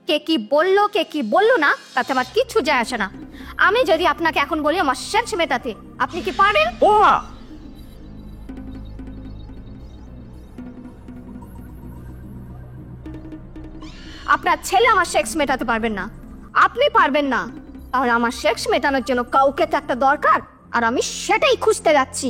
কে কি বললো কে কি বললো না তাতে আমার কিচ্ছু যায় আসে না। আমি যদি আপনাকে এখন বলি আমার সেক্স মেটাতে, আপনি কি পারবেন? ও মা, আপনার ছেলে আমার সেক্স মেটাতে পারবেন না, আপনি পারবেন না। তাহলে আমার সেক্স মেটানোর জন্য কাউকে তো একটা দরকার, আর আমি সেটাই খুঁজতে যাচ্ছি।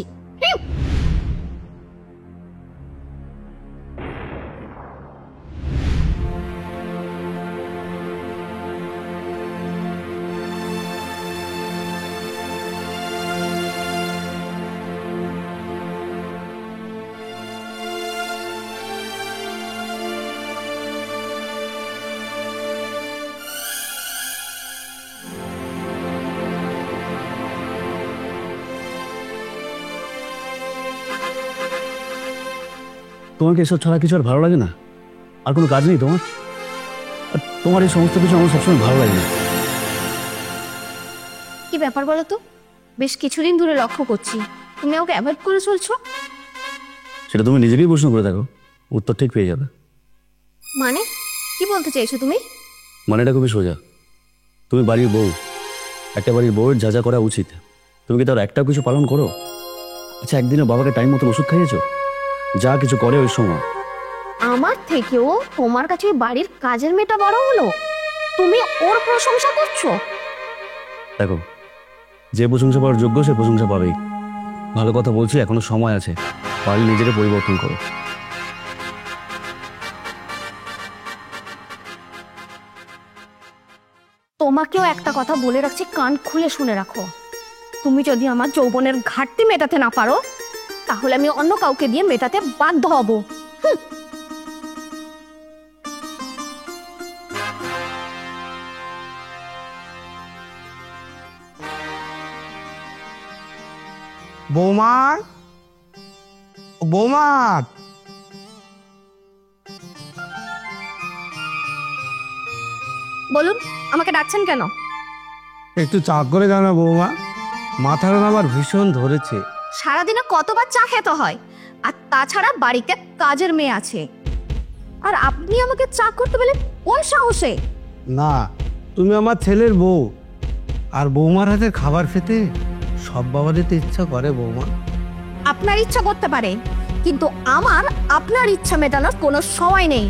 তোমাকে এসব ছাড়া কিছু আর ভালো লাগে না? আর কোনো কাজ নেই তোমার? আর তোমার এই সমস্ত কিছু আমার সবসময় ভালো লাগে না। কি ব্যাপার বলো তো? বেশ কিছুদিন ধরে লক্ষ্য করছি তুমি ওকে অ্যাভয়েড করে চলছো। সেটা তুমি নিজেকেই প্রশ্ন করে দেখো, উত্তর ঠিক পেয়ে যাবে। মানে কি বলতে চাইছো তুমি? মানে এটা খুবই সোজা। তুমি বাড়ির বউ, একটা বাড়ির বউয়ের যা যা করা উচিত তুমি কি তার একটাও কিছু পালন করো? আচ্ছা, একদিনে বাবাকে টাইম মতো ওষুধ খাইয়েছো? যা কিছু করে ওই সময়। আমার থেকেও তোমার কাছে ওই বাড়ির কাজের মেয়েটা বড় হলো, তুমি ওর প্রশংসা করছো? দেখো, যে প্রশংসা পাওয়ার যোগ্য সে প্রশংসা পাবেই। ভালো কথা বলছি, এখনো সময় আছে, পারলে নিজেকে পরিবর্তন করো। তোমাকেও একটা কথা বলে রাখছি, কান খুলে শুনে রাখো। তুমি যদি আমার যৌবনের ঘাটতি মেটাতে না পারো, তাহলে আমি অন্য কাউকে দিয়ে মেটাতে বাধ্য হব। বৌমা, বৌমা, বলুন, আমাকে ডাকছেন কেন? একটু চা করে দাও না বৌমা, মাথাটা আমার ভীষণ ধরেছে। সারাদিনে কতবার চা খেতে হয়? আর তাছাড়া বাড়িতে কাজের মেয়ে আছে, আর আপনি আমাকে চা করতে বলে কোন সাহসে? না, তুমি আমার ছেলের বউ, আর বৌমার হাতে খাবার খেতে সব বাবারই তো ইচ্ছা করে বৌমা। আপনার ইচ্ছা করতে পারে, কিন্তু আমার আপনার ইচ্ছা মেটানোর কোনো সময় নেই।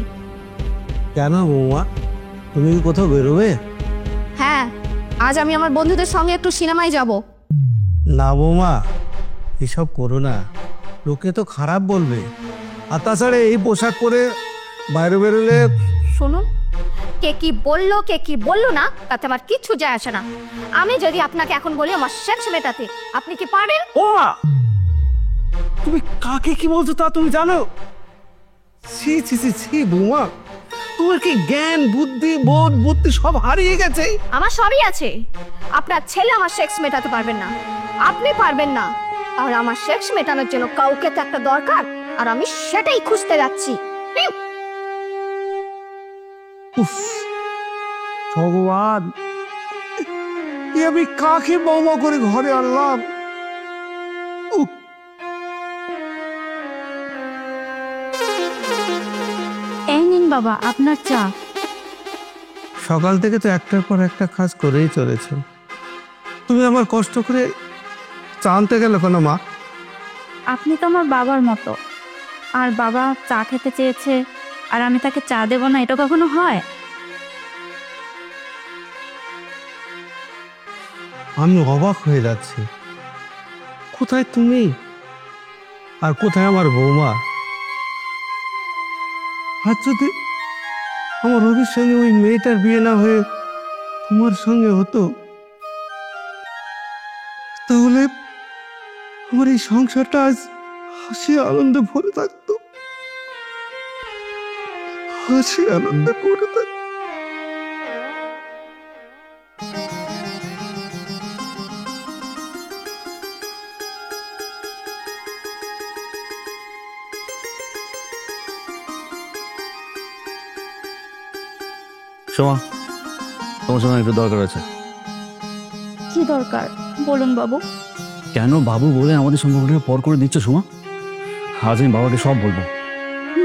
কেন বৌমা, তুমি কি কোথাও বেরোবে? হ্যাঁ, আজ আমি আমার বন্ধুদের সঙ্গে একটু সিনেমায় যাব। না বৌমা, এসব করো না, লোকে তো খারাপ বলবে। আর তাছাড়া এই পোশাক পরে বাইরে বেরোলে। শুনুন, কে কি বললো কে কি বললো না তাতে আমার কিচ্ছু যায় আসে না। আমি যদি আপনাকে এখন বলি আমার সেক্স মেটাতে, আপনি কি পারবেন? ও মা, তুমি কাকে কি বলছো তা তুমি জানো? ছি ছি ছি ছি বৌমা, তোমার কি জ্ঞান বুদ্ধি বোধ বুদ্ধি সব হারিয়ে গেছে? আমার সবই আছে। আপনার ছেলে আমার সেক্স মেটাতে পারবেন না, আপনি পারবেন না। তাহলে আমার সেক্স মেটানোর জন্য কাউকে তো একটা দরকার, আর আমি সেটাই খুঁজতে যাচ্ছি। উফ, ভগবান, এ আমি কাকে বৌমা করে ঘরে আনলাম? উফ, এই নিন বাবা আপনার চা। সকাল থেকে তো একটার পর একটা কাজ করেই চলেছে, তুমি আমার কষ্ট করে চা আনতে গেলে কেন মা? আপনি তো আমার বাবার মতো, আর বাবা চা খেতে চেয়েছে আর আমি তাকে চা দেব না, এটা কখনো হয়? আমি অবাক হয়ে যাচ্ছি, কোথায় তুমি আর কোথায় আমার বৌমা? আর যদি আমার রবির সঙ্গে ওই মেয়েটার বিয়ে না হয়ে তোমার সঙ্গে হতো, তাহলে আমার এই সংসারটা আজ হাসি আনন্দে ভরে থাকতো, হাসি আনন্দে ভরে থাকতো। সোমা, তোমার সঙ্গে একটু দরকার আছে। কি দরকার বলুন বাবু। কেন বাবু বলে আমাদের সম্পর্কটা পর করে দিচ্ছ সোমা? আজ আমি বাবাকে সব বলবো।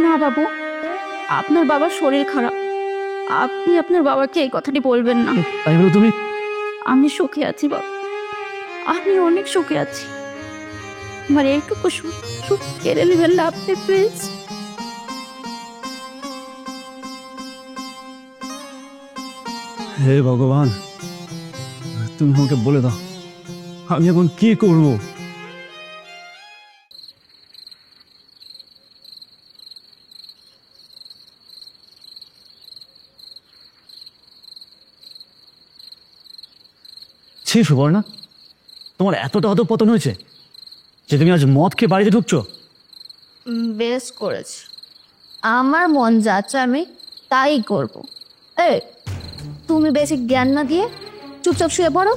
না বাবু, আপনার বাবার শরীর খারাপ, আপনি আপনার বাবাকে এই কথাটি বলবেন না। তাই বলে তুমি আমি সুখে আছি বাবা, আমি অনেক সুখে আছি। আমার এইটুকু সুখ সুখ কেড়ে নেবেন না আপনি, প্লিজ। হে ভগবান, তুমি আমাকে বলে দাও আমি এখন কি করব। ছি সুবর্ণা, তোমার এতটা অধঃপতন হয়েছে যে তুমি আজ মদ খেয়ে বাড়িতে ঢুকছো? বেশ করেছি, আমার মন যাচ্ছে আমি তাই করব। এই, তুমি বেশি জ্ঞান না দিয়ে চুপচাপ শুয়ে পড়ো।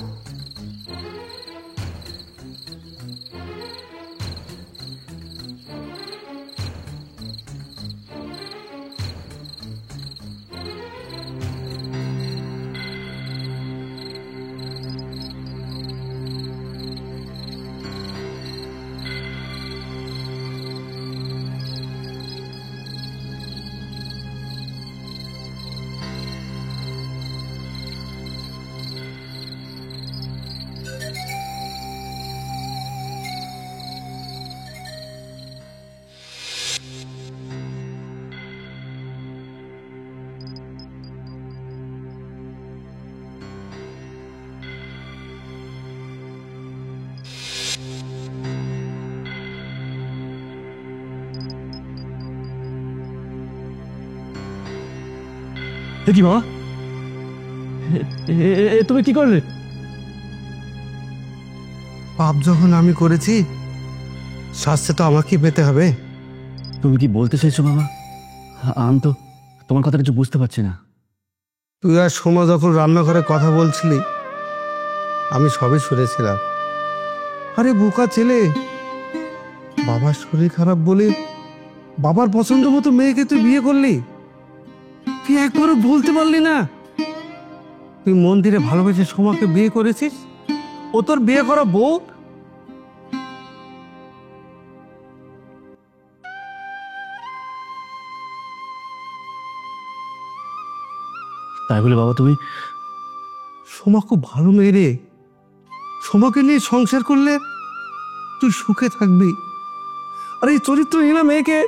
কি বাবা, তুমি কি করলে? পাপ যখন আমি করেছি, শাস্তি তো আমাকেই পেতে হবে। তুমি কি বলতে চাইছো বাবা? আমি তো তোমার কথা কিছু বুঝতে পারছি না। তুই আর সোমা যখন রান্নাঘরে কথা বলছিলি, আমি সবই শুনেছিলাম। আরে বোকা ছেলে, বাবার শরীর খারাপ বলে বাবার পছন্দ মতো মেয়েকে তুই বিয়ে করলি, তুই একবারও বলতে পারলি না তুই মন্দিরে ভালোবেসে সোমাকে বিয়ে করেছিস? ও তোর বিয়ে করা বউ? তাই বলে বাবা তুমি? সোমা খুব ভালো মেয়ে রে, সোমাকে নিয়ে সংসার করলে তুই সুখে থাকবি। আর এই চরিত্রহীনা মেয়েকে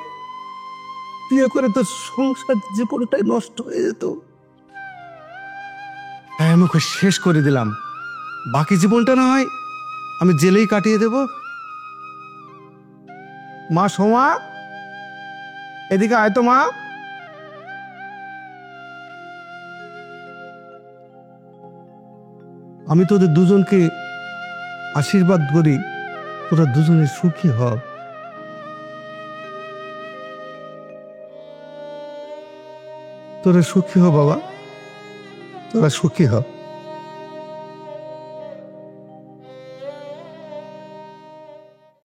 বিয়ে করে তোর সংসার জীবনটাই নষ্ট হয়ে যেত। তাই আমি ওকে শেষ করে দিলাম। বাকি জীবনটা না হয় আমি জেলেই কাটিয়ে দেব। মা সোমা, এদিকে আয় তো মা। আমি তোদের দুজনকে আশীর্বাদ করি, তোরা দুজনে সুখী হ। তোরা সুখী হ বাবা, তোরা সুখী হ।